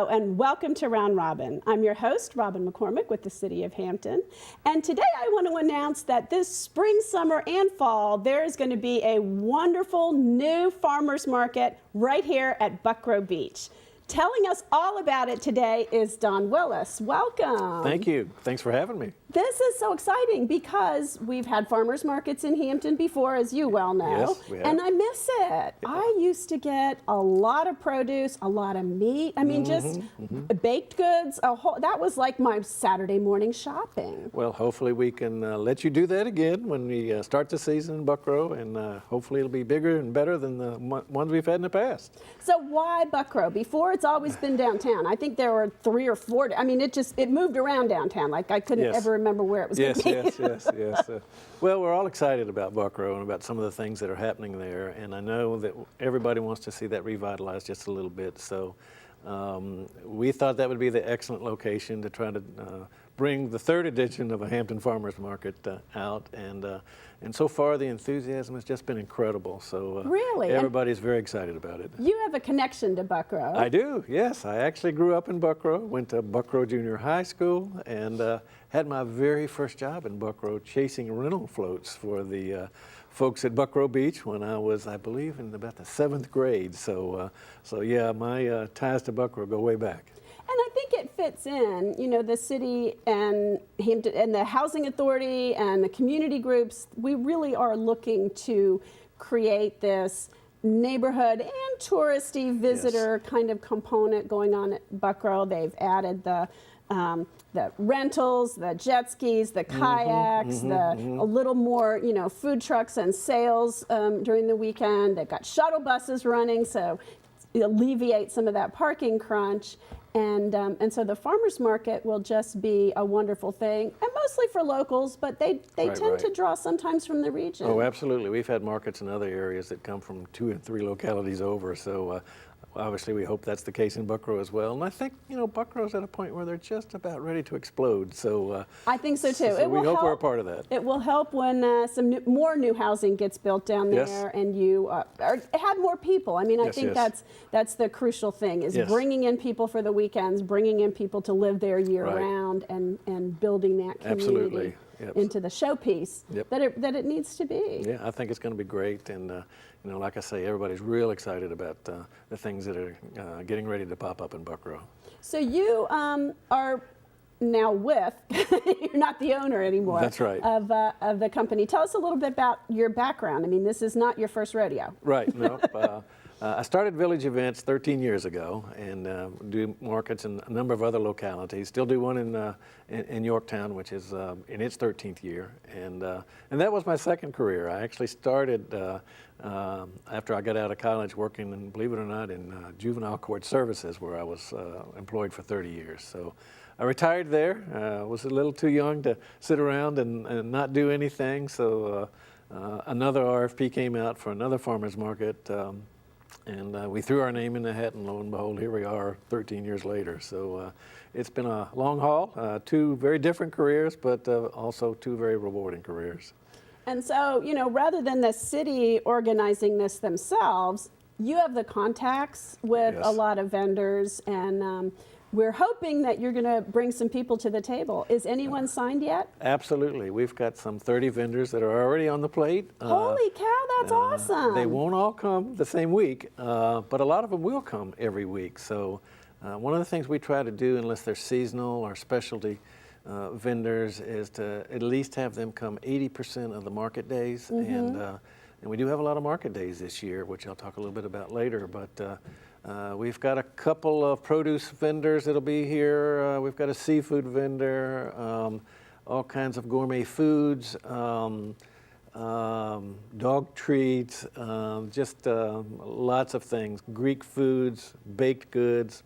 Hello and welcome to Round Robin. I'm your host, Robin McCormick with the City of Hampton. And today I want to announce that this spring, summer, and fall, there is going to be a wonderful new farmers market right here at Buckroe Beach. Telling us all about it today is Don Willis. Welcome. Thank you. Thanks for having me. This is so exciting because we've had farmers markets in Hampton before, as you well know, Yes, we have. and I miss it. Yeah. I used to get a lot of produce, a lot of meat. I mean, just baked goods. That was like my Saturday morning shopping. Well, hopefully we can let you do that again when we start the season in Buckroe, and hopefully it'll be bigger and better than the ones we've had in the past. So why Buckroe? Before, it's always been downtown. I think there were 3 or 4. I mean, it moved around downtown. Like I couldn't Yes. ever remember where it was going to be. Yes. Well, we're all excited about Buckroe and about some of the things that are happening there, and I know that everybody wants to see that revitalized just a little bit. So we thought that would be the excellent location to try to bring the 3rd edition of a Hampton Farmers Market out, and so far the enthusiasm has just been incredible. So Really? everybody's very excited about it. You have a connection to Buckroe. I do, yes. I actually grew up in Buckroe, went to Buckroe Junior High School, and had my very first job in Buckroe chasing rental floats for the folks at Buckroe Beach when I was, I believe, in about the 7th grade. So yeah, my ties to Buckroe go way back. And I think it fits in, you know, the city and Hampton and the housing authority and the community groups. We really are looking to create this neighborhood and touristy visitor kind of component going on at Buckroe. They've added the rentals, the jet skis, the kayaks, a little more, you know, food trucks and sales during the weekend. They've got shuttle buses running, so alleviate some of that parking crunch. And so the farmers market will just be a wonderful thing, and mostly for locals, but they tend to draw sometimes from the region. Oh, absolutely. We've had markets in other areas that come from 2 and 3 localities over, so obviously we hope that's the case in Buckroe as well. And I think, you know, Buckroe's at a point where they're just about ready to explode, so I think so too. So we hope we're a part of that. It will help when more new housing gets built down there, Yes. and you have more people. I mean, I think that's the crucial thing, is bringing in people for the weekends, bringing in people to live there year round, and building that community Absolutely. into the showpiece that it needs to be. Yeah, I think it's going to be great, and you know, like I say, everybody's real excited about the things that are getting ready to pop up in Buckroe. So you are now with, you're not the owner anymore. That's right. Of the company. Tell us a little bit about your background. I mean, this is not your first rodeo. Right, no. I started Village Events 13 years ago, and do markets in a number of other localities. Still do one in Yorktown, which is in its 13th year, and that was my second career. I actually started after I got out of college working, and believe it or not, in juvenile court services, where I was employed for 30 years. So I retired there. Was a little too young to sit around and not do anything. So another RFP came out for another farmers market. And we threw our name in the hat, and lo and behold, here we are 13 years later. So it's been a long haul, 2 very different careers, but also 2 very rewarding careers. And so, you know, rather than the city organizing this themselves, you have the contacts with a lot of vendors, and we're hoping that you're going to bring some people to the table. Is anyone signed yet? Absolutely. We've got some 30 vendors that are already on the plate. Holy cow, that's awesome. They won't all come the same week, but a lot of them will come every week. So one of the things we try to do, unless they're seasonal or specialty vendors, is to at least have them come 80% of the market days. And we do have a lot of market days this year, which I'll talk a little bit about later. But we've got a couple of produce vendors that'll be here. We've got a seafood vendor, all kinds of gourmet foods, dog treats, just lots of things, Greek foods, baked goods.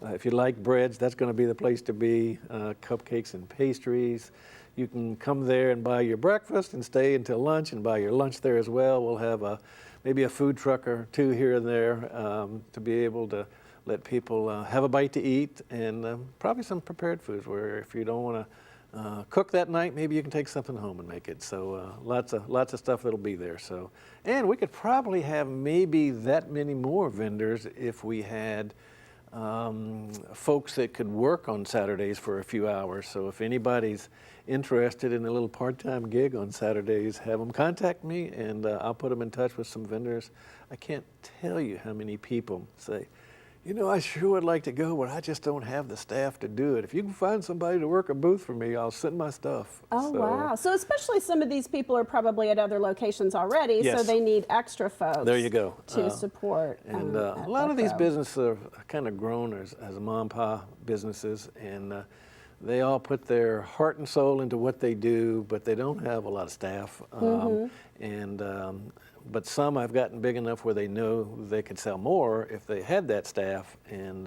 If you like breads, that's going to be the place to be. Cupcakes and pastries. You can come there and buy your breakfast and stay until lunch and buy your lunch there as well. We'll have maybe a food truck or 2 here and there to be able to let people have a bite to eat, and probably some prepared foods where if you don't want to cook that night, maybe you can take something home and make it. So lots of stuff that'll be there. So, and we could probably have maybe that many more vendors if we had folks that could work on Saturdays for a few hours. So if anybody's interested in a little part-time gig on Saturdays, have them contact me, and I'll put them in touch with some vendors. I can't tell you how many people say, you know, I sure would like to go, but I just don't have the staff to do it. If you can find somebody to work a booth for me, I'll send my stuff. Oh, wow. So especially some of these people are probably at other locations already, Yes. so they need extra folks. There you go. To support. And a lot of these businesses have kind of grown as mom and pop businesses, and they all put their heart and soul into what they do, but they don't have a lot of staff. But some have gotten big enough where they know they could sell more if they had that staff. And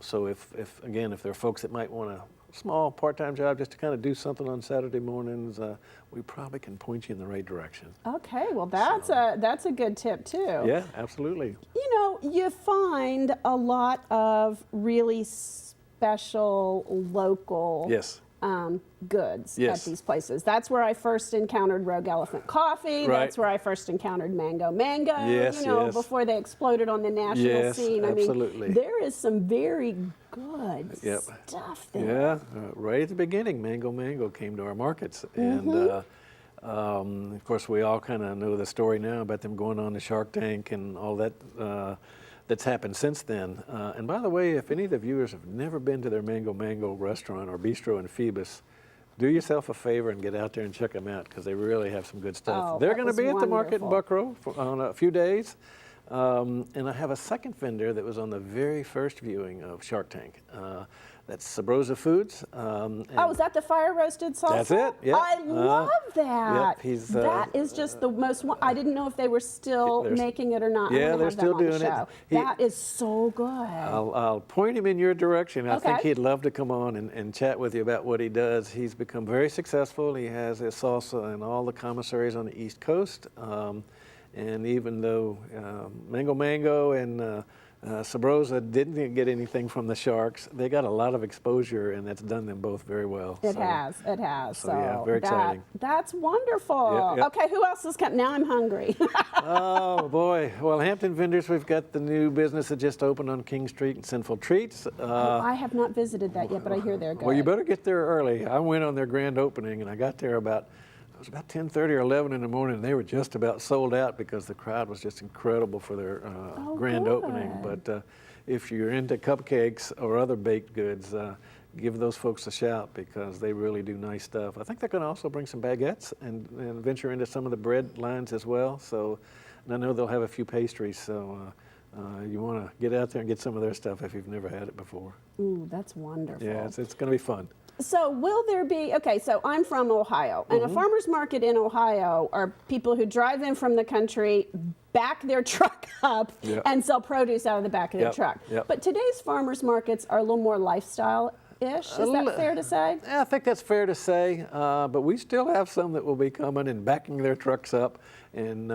so if there are folks that might want a small part-time job just to kind of do something on Saturday mornings, we probably can point you in the right direction. Okay, well that's a good tip too. Yeah, absolutely. You know, you find a lot of really special local Yes. Goods Yes. at these places. That's where I first encountered Rogue Elephant Coffee. Right. That's where I first encountered Mango Mango. Yes, you know, yes. before they exploded on the national Yes, scene. I absolutely. mean, there is some very good Yep. stuff there. Yeah, right at the beginning, Mango Mango came to our markets, and of course we all kind of know the story now about them going on the Shark Tank and all that that's happened since then. And by the way, if any of the viewers have never been to their Mango Mango restaurant or bistro in Phoebus, do yourself a favor and get out there and check them out, because they really have some good stuff. Oh, They're that going to was be at the market in wonderful. Buckroe on a few days. And I have a second vendor that was on the very first viewing of Shark Tank. That's Sabrosa Foods. Oh, is that the fire roasted salsa? That's it, yep. I love that. Yep, he's, that is just the most. I didn't know if they were still making it or not. Yeah, I'm gonna they're have still them on the doing it. show. He- That is so good. I'll point him in your direction. I think Okay. he'd love to come on and chat with you about what he does. He's become very successful. He has his salsa in all the commissaries on the East Coast. And even though Mango Mango and Sabrosa didn't get anything from the Sharks, they got a lot of exposure, and that's done them both very well. It has. so, yeah, very exciting. That's wonderful. Yep, yep. Okay, who else is coming? Now I'm hungry. Oh boy! Well, Hampton Vendors, we've got the new business that just opened on King Street in Sinful Treats. I have not visited that yet, but I hear they're good. Well, you better get there early. I went on their grand opening, and I got there about 10:30 or 11 in the morning, and they were just about sold out because the crowd was just incredible for their grand opening. But if you're into cupcakes or other baked goods, give those folks a shout, because they really do nice stuff. I think they're going to also bring some baguettes and venture into some of the bread lines as well. So, and I know they'll have a few pastries. So you want to get out there and get some of their stuff if you've never had it before. Ooh, that's wonderful. Yeah, it's going to be fun. So will there be, okay, so I'm from Ohio, and a farmer's market in Ohio are people who drive in from the country, back their truck up, Yep. and sell produce out of the back of their Yep, truck. yep. But today's farmer's markets are a little more lifestyle-ish. Is that fair to say? Yeah, I think that's fair to say, but we still have some that will be coming and backing their trucks up and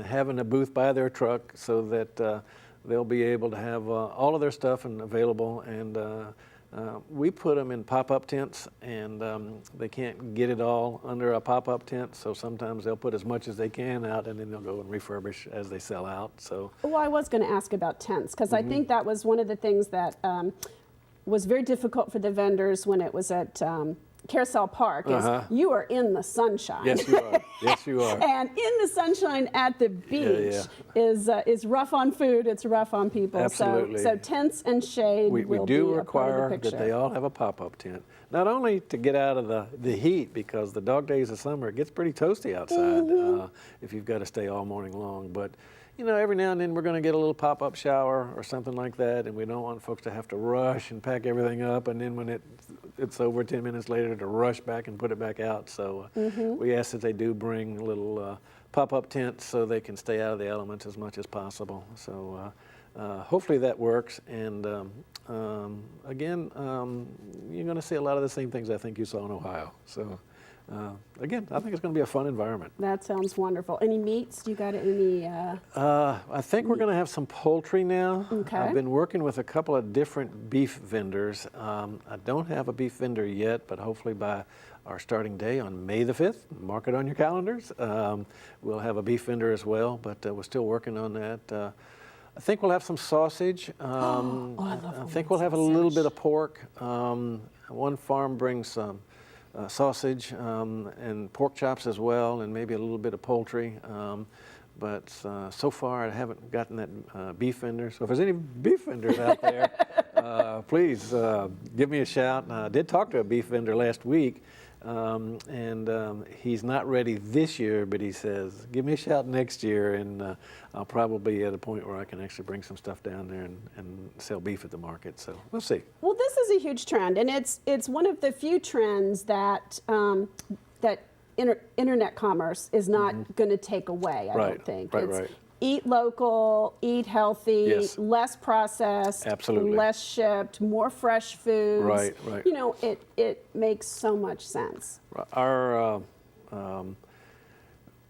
having a booth by their truck so that they'll be able to have all of their stuff available. And we put them in pop-up tents, and they can't get it all under a pop-up tent, so sometimes they'll put as much as they can out, and then they'll go and refurbish as they sell out. So, Well, I was going to ask about tents, because I think that was one of the things that was very difficult for the vendors when it was at Carousel Park, is you are in the sunshine. yes, you are. Yes, you are. And in the sunshine at the beach is rough on food. It's rough on people. Absolutely. So tents and shade We will do be a part require of the picture. that they all have a pop-up tent, not only to get out of the heat, because the dog days of summer, it gets pretty toasty outside if you've got to stay all morning long. But you know, every now and then we're going to get a little pop-up shower or something like that, and we don't want folks to have to rush and pack everything up, and then when it's over 10 minutes later to rush back and put it back out. So we ask that they do bring little pop-up tents so they can stay out of the elements as much as possible. So hopefully that works. And again, you're going to see a lot of the same things I think you saw in Ohio. So again, I think it's going to be a fun environment. That sounds wonderful. Any meats? Do you got any? I think we're going to have some poultry now. Okay. I've been working with a couple of different beef vendors. I don't have a beef vendor yet, but hopefully by our starting day on May the 5th, mark it on your calendars, we'll have a beef vendor as well, but we're still working on that. I think we'll have some sausage. I love I think we'll have a little bit of pork. One farm brings some sausage and pork chops as well, and maybe a little bit of poultry. But so far, I haven't gotten that beef vendor. So if there's any beef vendors out there, please give me a shout. I did talk to a beef vendor last week, and he's not ready this year, but he says, give me a shout next year, and I'll probably be at a point where I can actually bring some stuff down there and sell beef at the market. So we'll see. Well, this is a huge trend, and it's one of the few trends that internet commerce is not going to take away, I don't think. Right. Eat local, eat healthy, Yes. less processed, Absolutely. less shipped, more fresh foods. Right. You know, it makes so much sense. Our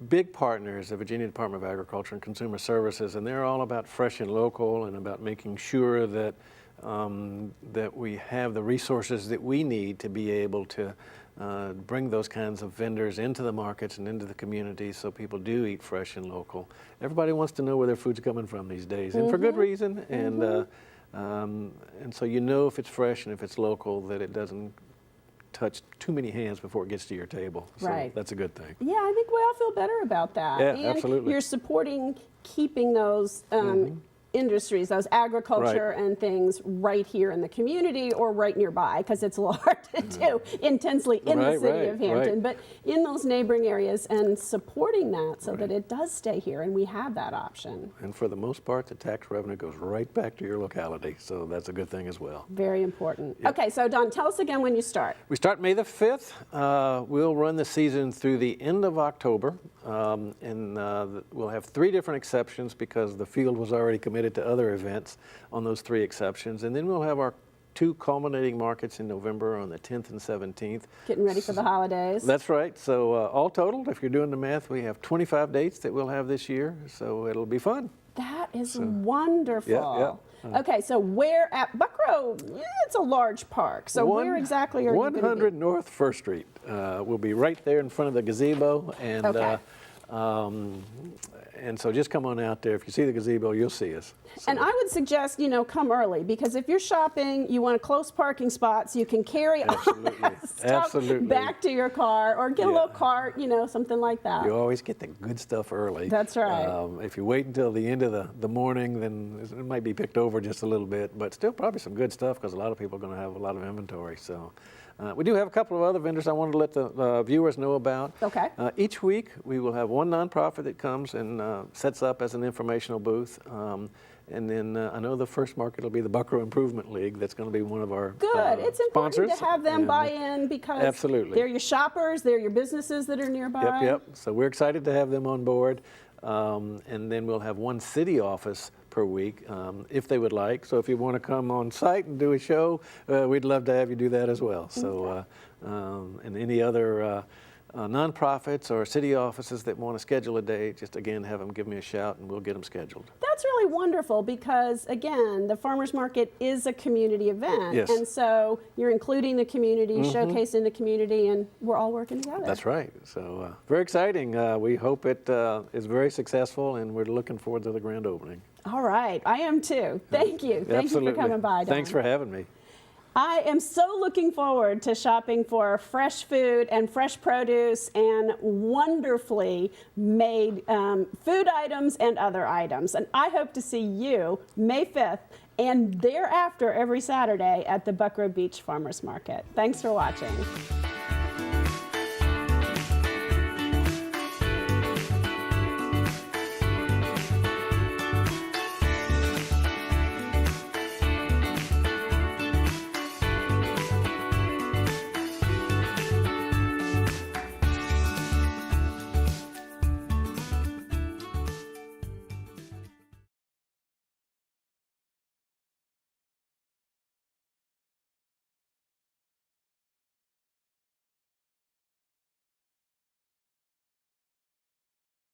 big partner is the Virginia Department of Agriculture and Consumer Services, and they're all about fresh and local and about making sure that that we have the resources that we need to be able to bring those kinds of vendors into the markets and into the communities so people do eat fresh and local. Everybody wants to know where their food's coming from these days, and for good reason. And so you know if it's fresh and if it's local, that it doesn't touch too many hands before it gets to your table. So Right. that's a good thing. Yeah, I think we all feel better about that. Yeah, and absolutely. You're supporting keeping those industries, those agriculture and things right here in the community or right nearby, because it's a little hard to do intensely in the city of Hampton, but in those neighboring areas, and supporting that so that it does stay here and we have that option. And for the most part, the tax revenue goes right back to your locality, so that's a good thing as well. Very important. Yep. Okay, so Don, tell us again when you start. We start May the 5th. We'll run the season through the end of October, and we'll have 3 different exceptions because the field was already committed to other events on those 3 exceptions. And then we'll have our 2 culminating markets in November on the 10th and 17th. Getting ready for the holidays. That's right. So all totaled, if you're doing the math, we have 25 dates that we'll have this year, so it'll be fun. That is wonderful. Yeah. Okay, so where at Buckroe? Yeah, it's a large park. So where exactly are you going to be? 100 North First Street. We'll be right there in front of the gazebo, and Okay. and so just come on out there. If you see the gazebo, you'll see us. So, And I would suggest, come early, because if you're shopping, you want a close parking spot so you can carry all that stuff back to your car, or get a little cart, something like that. you always get the good stuff early. That's right. If you wait until the end of the morning, then it might be picked over just a little bit, but still probably some good stuff because a lot of people are going to have a lot of inventory. So we do have a couple of other vendors I wanted to let the viewers know about. Okay. Each week we will have one nonprofit that comes and sets up as an informational booth. And then I know the first market will be the Buckroe Improvement League. That's going to be one of our Good. It's important sponsors. to have them And, buy in, because absolutely. they're your shoppers, they're your businesses that are nearby. Yep. So we're excited to have them on board. And then we'll have one city office per week if they would like. So if you want to come on site and do a show, we'd love to have you do that as well. So and any other nonprofits or city offices that want to schedule a day, just again have them give me a shout and we'll get them scheduled. That's really wonderful, because again, the farmers market is a community event. Yes. And so you're including the community, showcasing the community, and we're all working together. That's right. So very exciting. We hope it is very successful, and we're looking forward to the grand opening. All right. I am too. Thank you. Thank Absolutely. you for coming by, Don. Thanks for having me. I am so looking forward to shopping for fresh food and fresh produce and wonderfully made food items and other items. And I hope to see you May 5th and thereafter every Saturday at the Buckroe Beach Farmers Market. Thanks for watching.